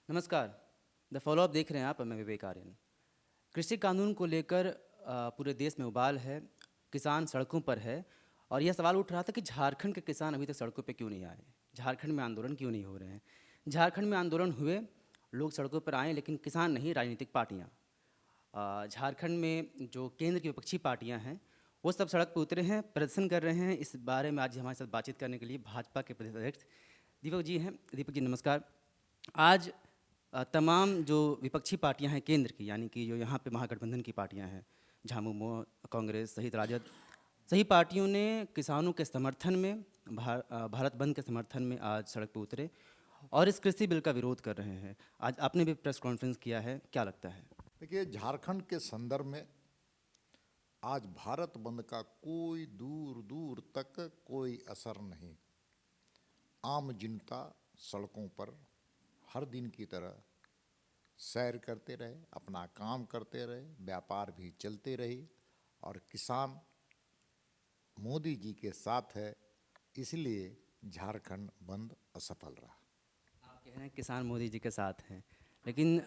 नमस्कार। The follow up देख रहे हैं आप, मैं विवेक आर्यन। कृषि कानून को लेकर पूरे देश में उबाल है, किसान सड़कों पर है और यह सवाल उठ रहा था कि झारखंड के किसान अभी तक सड़कों पे क्यों नहीं आए, झारखंड में आंदोलन क्यों नहीं हो रहे हैं। झारखंड में आंदोलन हुए, लोग सड़कों पर आए, लेकिन किसान नहीं, राजनीतिक पार्टियाँ। झारखंड में जो केंद्र की विपक्षी पार्टियां हैं वो सब सड़क पर उतरे हैं, प्रदर्शन कर रहे हैं। इस बारे में आज हमारे साथ बातचीत करने के लिए भाजपा के प्रदेश अध्यक्ष दीपक जी हैं। दीपक जी नमस्कार। आज तमाम जो विपक्षी पार्टियां हैं केंद्र की, यानी कि जो यहाँ पे महागठबंधन की पार्टियां हैं, झामुमो, कांग्रेस सहित राजद, सही पार्टियों ने किसानों के समर्थन में भारत बंद के समर्थन में आज सड़क पर उतरे और इस कृषि बिल का विरोध कर रहे हैं। आज आपने भी प्रेस कॉन्फ्रेंस किया है, क्या लगता है? देखिए, झारखंड के संदर्भ में आज भारत बंद का कोई दूर दूर तक कोई असर नहीं। आम जनता सड़कों पर हर दिन की तरह सैर करते रहे, अपना काम करते रहे, व्यापार भी चलते रही और किसान मोदी जी के साथ है, इसलिए झारखंड बंद असफल रहा। आप कह रहे हैं किसान मोदी जी के साथ हैं, लेकिन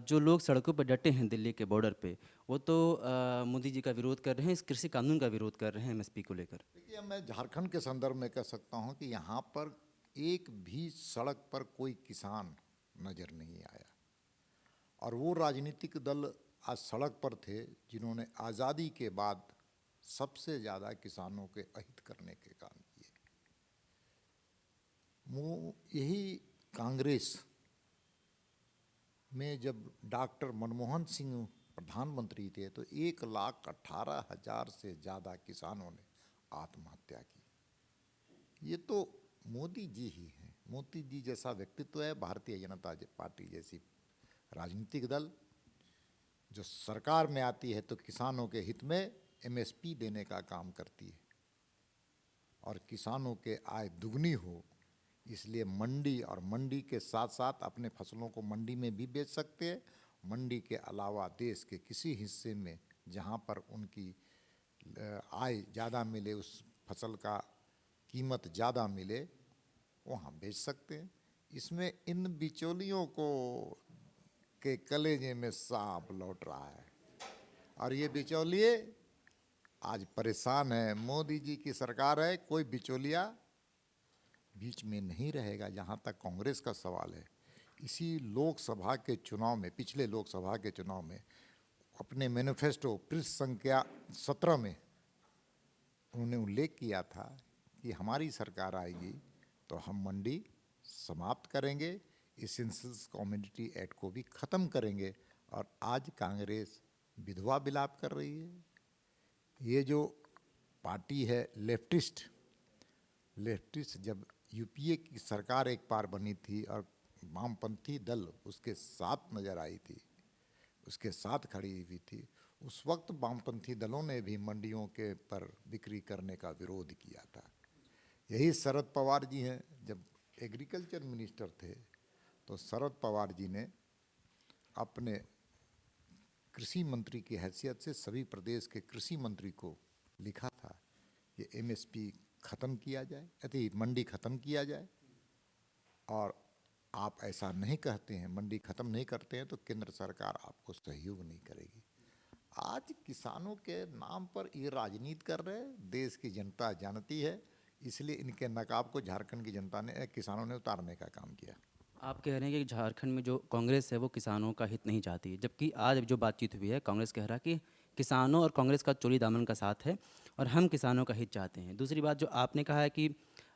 जो लोग सड़कों पर डटे हैं दिल्ली के बॉर्डर पे, वो तो मोदी जी का विरोध कर रहे हैं, इस कृषि कानून का विरोध कर रहे हैं, एमएसपी को लेकर। देखिए, मैं झारखंड के संदर्भ में कह सकता हूं कि यहाँ पर एक भी सड़क पर कोई किसान नजर नहीं आया और वो राजनीतिक दल आज सड़क पर थे जिन्होंने आज़ादी के बाद सबसे ज़्यादा किसानों के अहित करने के काम किए। वो यही कांग्रेस में जब डॉक्टर मनमोहन सिंह प्रधानमंत्री थे तो 1,18,000 से ज़्यादा किसानों ने आत्महत्या की। ये तो मोदी जी ही हैं। मोदी जी जैसा व्यक्तित्व है, भारतीय जनता पार्टी जैसी राजनीतिक दल जो सरकार में आती है तो किसानों के हित में एमएसपी देने का काम करती है और किसानों के आय दुगनी हो, इसलिए मंडी और मंडी के साथ साथ अपने फसलों को मंडी में भी बेच सकते हैं। मंडी के अलावा देश के किसी हिस्से में जहाँ पर उनकी आय ज़्यादा मिले, उस फसल का कीमत ज़्यादा मिले, वहाँ बेच सकते हैं। इसमें इन बिचौलियों को के कलेजे में सांप लौट रहा है और ये बिचौलिए आज परेशान है। मोदी जी की सरकार है, कोई बिचौलिया बीच में नहीं रहेगा। जहाँ तक कांग्रेस का सवाल है, इसी लोकसभा के चुनाव में, पिछले लोकसभा के चुनाव में अपने मैनिफेस्टो पृष्ठ संख्या 17 में उन्होंने उल्लेख किया था कि हमारी सरकार आएगी तो हम मंडी समाप्त करेंगे, इसेंशियल्स कम्युनिटी एक्ट को भी ख़त्म करेंगे। और आज कांग्रेस विधवा विलाप कर रही है। ये जो पार्टी है लेफ्टिस्ट जब यूपीए की सरकार एक बार बनी थी और वामपंथी दल उसके साथ नज़र आई थी, उसके साथ खड़ी हुई थी, उस वक्त वामपंथी दलों ने भी मंडियों के पर बिक्री करने का विरोध किया था। यही शरद पवार जी हैं, जब एग्रीकल्चर मिनिस्टर थे तो शरद पवार जी ने अपने कृषि मंत्री की हैसियत से सभी प्रदेश के कृषि मंत्री को लिखा था कि एमएसपी ख़त्म किया जाए, अति मंडी ख़त्म किया जाए। और आप ऐसा नहीं कहते हैं, मंडी ख़त्म नहीं करते हैं तो केंद्र सरकार आपको सहयोग नहीं करेगी। आज किसानों के नाम पर ये राजनीति कर रहे हैं, देश की जनता जानती है, इसलिए इनके नकाब को झारखंड की जनता ने, किसानों ने उतारने का काम किया। आप कह रहे हैं कि झारखंड में जो कांग्रेस है वो किसानों का हित नहीं चाहती है, जबकि आज जो बातचीत हुई है कांग्रेस कह रहा है कि किसानों और कांग्रेस का चोली दामन का साथ है और हम किसानों का हित चाहते हैं। दूसरी बात जो आपने कहा है कि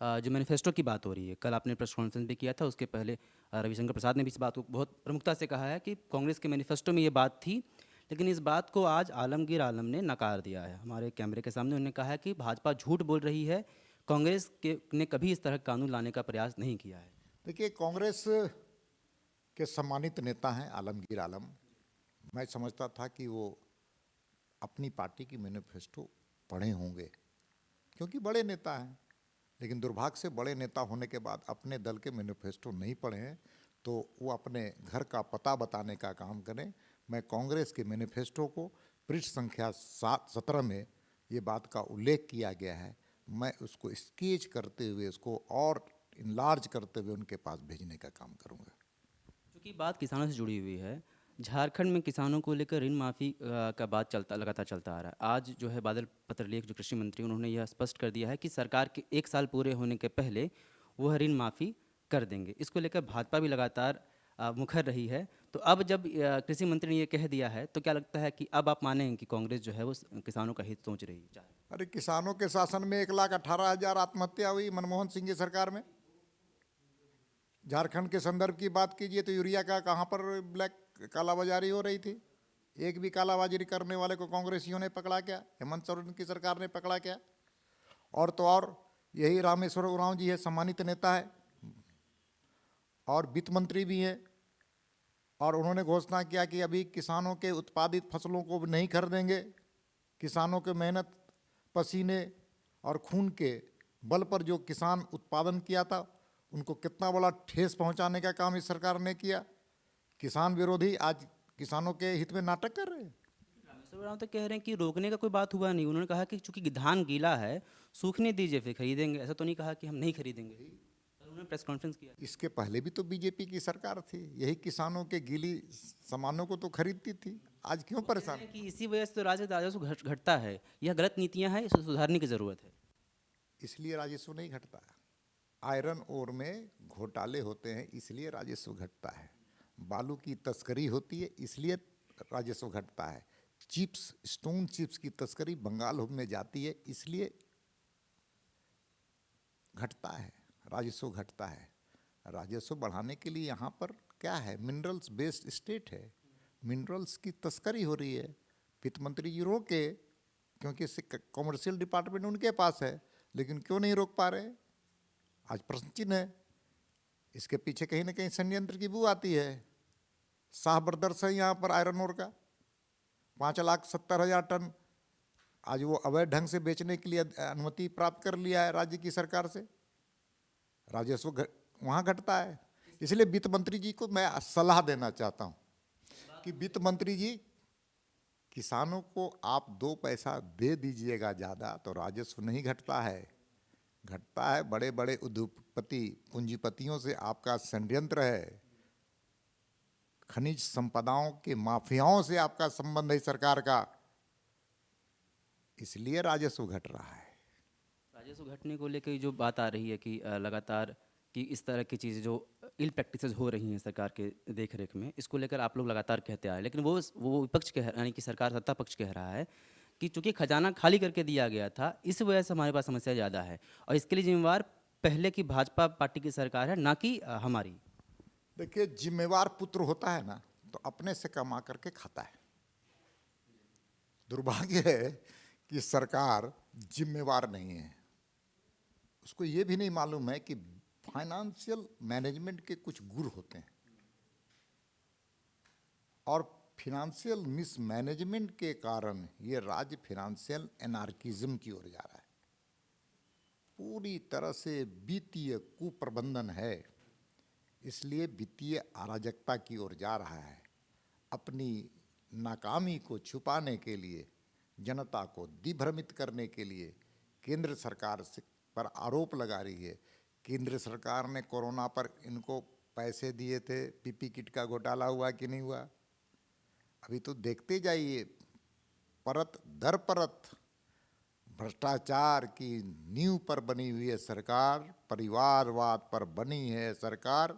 जो मैनिफेस्टो की बात हो रही है, कल आपने प्रेस कॉन्फ्रेंस भी किया था, उसके पहले रविशंकर प्रसाद ने भी इस बात को बहुत प्रमुखता से कहा है कि कांग्रेस के मैनिफेस्टो में ये बात थी, लेकिन इस बात को आज आलमगीर आलम ने नकार दिया है। हमारे कैमरे के सामने उन्होंने कहा है कि भाजपा झूठ बोल रही है, कांग्रेस के ने कभी इस तरह कानून लाने का प्रयास नहीं किया है। देखिए, कांग्रेस के सम्मानित नेता हैं आलमगीर आलम। मैं समझता था कि वो अपनी पार्टी की मैनिफेस्टो पढ़े होंगे क्योंकि बड़े नेता हैं, लेकिन दुर्भाग्य से बड़े नेता होने के बाद अपने दल के मैनिफेस्टो नहीं पढ़े हैं तो वो अपने घर का पता बताने का काम करें। मैं कांग्रेस के मैनिफेस्टो को पृष्ठ संख्या 17 में ये बात का उल्लेख किया गया है, मैं उसको स्केच करते हुए, उसको और इनलार्ज करते हुए उनके पास भेजने का काम करूँगा। की बात किसानों से जुड़ी हुई है। झारखंड में किसानों को लेकर ऋण माफ़ी का बात लगातार चलता आ रहा है। आज जो है बादल पत्रलेख जो कृषि मंत्री उन्होंने यह स्पष्ट कर दिया है कि सरकार के 1 साल पूरे होने के पहले वह ऋण माफ़ी कर देंगे। इसको लेकर भाजपा भी लगातार मुखर रही है। तो अब जब कृषि मंत्री ने ये कह दिया है तो क्या लगता है कि अब आप मानेंगे कि कांग्रेस जो है वो किसानों का हित सोच रही है? अरे किसानों के शासन में 1,18,000 आत्महत्या हुई मनमोहन सिंह की सरकार में। झारखंड के संदर्भ की बात कीजिए तो यूरिया का कहाँ पर ब्लैक कालाबाजारी हो रही थी। एक भी कालाबाजारी करने वाले को कांग्रेसियों ने पकड़ा क्या? हेमंत सोरेन की सरकार ने पकड़ा क्या? और तो और यही रामेश्वर उरांव जी है, सम्मानित नेता है और वित्त मंत्री भी हैं, और उन्होंने घोषणा किया कि अभी किसानों के उत्पादित फसलों को नहीं खरीदेंगे। किसानों के मेहनत, पसीने और खून के बल पर जो किसान उत्पादन किया था उनको कितना बड़ा ठेस पहुंचाने का काम इस सरकार ने किया। किसान विरोधी आज किसानों के हित में नाटक कर रहे हैं। रामेश्वर उरांव तो कह रहे हैं कि रोकने का कोई बात हुआ नहीं। उन्होंने कहा कि चूंकि धान गीला है सूखने दीजिए फिर खरीदेंगे। ऐसा तो नहीं कहा कि हम नहीं खरीदेंगे। उन्होंने प्रेस कॉन्फ्रेंस किया। इसके पहले भी तो बीजेपी की सरकार थी, यही किसानों के गीली सामानों को तो खरीदती थी। आज क्यों परेशान? कि इसी वजह से तो राजस्व घटता है। यह गलत नीतियां हैं, इसे सुधारने की ज़रूरत है। इसलिए राजस्व नहीं घटता। आयरन ओर में घोटाले होते हैं इसलिए राजस्व घटता है। बालू की तस्करी होती है इसलिए राजस्व घटता है। चिप्स, स्टोन चिप्स की तस्करी बंगाल में जाती है इसलिए घटता है, राजस्व घटता है। राजस्व बढ़ाने के लिए यहाँ पर क्या है? मिनरल्स बेस्ड स्टेट है, मिनरल्स की तस्करी हो रही है। वित्त मंत्री जी रोके क्योंकि कॉमर्शियल डिपार्टमेंट उनके पास है, लेकिन क्यों नहीं रोक पा रहे? आज प्रश्न चिन्ह है। इसके पीछे कहीं ना कहीं संयंत्र की बू आती है। शाह ब्रदर्स है यहाँ पर आयरन ओर का 5,70,000 टन आज वो अवैध ढंग से बेचने के लिए अनुमति प्राप्त कर लिया है राज्य की सरकार से। राजस्व वहाँ घटता है। इसलिए वित्त मंत्री जी को मैं सलाह देना चाहता हूँ कि वित्त मंत्री जी, किसानों को आप 2 पैसा दे दीजिएगा ज़्यादा तो राजस्व नहीं घटता है। घटता है बड़े बड़े उद्योगपति पूंजीपतियों से आपका षड्यंत्र है। खनिज संपदाओं के माफियाओं से आपका संबंध है सरकार का, इसलिए राजस्व घट रहा है। राजस्व घटने को लेकर जो बात आ रही है कि लगातार कि इस तरह की चीज़ें जो इल प्रैक्टिसेस हो रही हैं सरकार के देखरेख में, इसको लेकर आप लोग लगातार कहते आए, लेकिन वो विपक्ष कह यानी कि सरकार सत्ता पक्ष कह रहा है कि चूंकि खजाना खाली करके दिया गया था इस वजह से हमारे पास समस्या ज़्यादा है और इसके लिए जिम्मेवार पहले की भाजपा पार्टी की सरकार है, ना कि हमारी। देखिए, जिम्मेवार पुत्र होता है ना तो अपने से कमा करके खाता है। दुर्भाग्य है कि सरकार जिम्मेवार नहीं है। उसको ये भी नहीं मालूम है कि फाइनेंशियल मैनेजमेंट के कुछ गुर होते हैं और फिनेंशियल मिसमैनेजमेंट के कारण ये राज्य फिनेंशियल एनार्किज्म की ओर जा रहा है। पूरी तरह से वित्तीय कुप्रबंधन है, इसलिए वित्तीय अराजकता की ओर जा रहा है। अपनी नाकामी को छुपाने के लिए, जनता को दिभ्रमित करने के लिए केंद्र सरकार से पर आरोप लगा रही है। केंद्र सरकार ने कोरोना पर इनको पैसे दिए थे, पीपी किट का घोटाला हुआ कि नहीं हुआ? अभी तो देखते जाइए, परत दर परत भ्रष्टाचार की नींव पर बनी हुई है सरकार, परिवारवाद पर बनी है सरकार।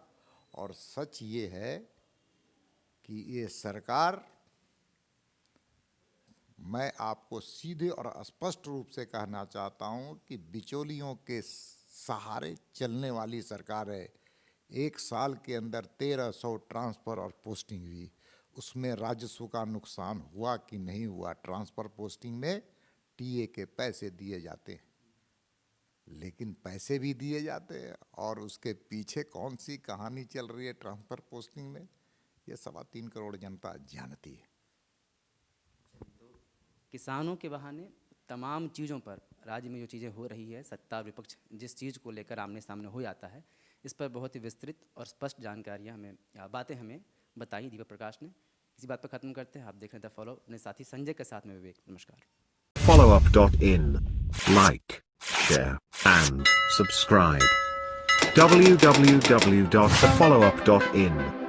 और सच ये है कि ये सरकार, मैं आपको सीधे और स्पष्ट रूप से कहना चाहता हूं कि बिचौलियों के सहारे चलने वाली सरकार है। 1 साल के अंदर 1300 ट्रांसफ़र और पोस्टिंग हुई, उसमें राजस्व का नुकसान हुआ कि नहीं हुआ? ट्रांसफ़र पोस्टिंग में टीए के पैसे दिए जाते हैं, लेकिन पैसे भी दिए जाते हैं और उसके पीछे कौन सी कहानी चल रही है ट्रांसफ़र पोस्टिंग में, ये 3.25 करोड़ जनता जानती है। किसानों के बहाने तमाम चीज़ों पर राज्य में जो चीज़ें हो रही है, सत्ता और विपक्ष जिस चीज़ को लेकर आमने सामने हो जाता है, इस पर बहुत ही विस्तृत और स्पष्ट जानकारियाँ बातें हमें बताई दीपक प्रकाश ने। इसी बात पर ख़त्म करते हैं। आप देख रहे थे फॉलो, अपने साथी संजय के साथ में विवेक। नमस्कार। followup.in, like, share and subscribe. www.thefollowup.in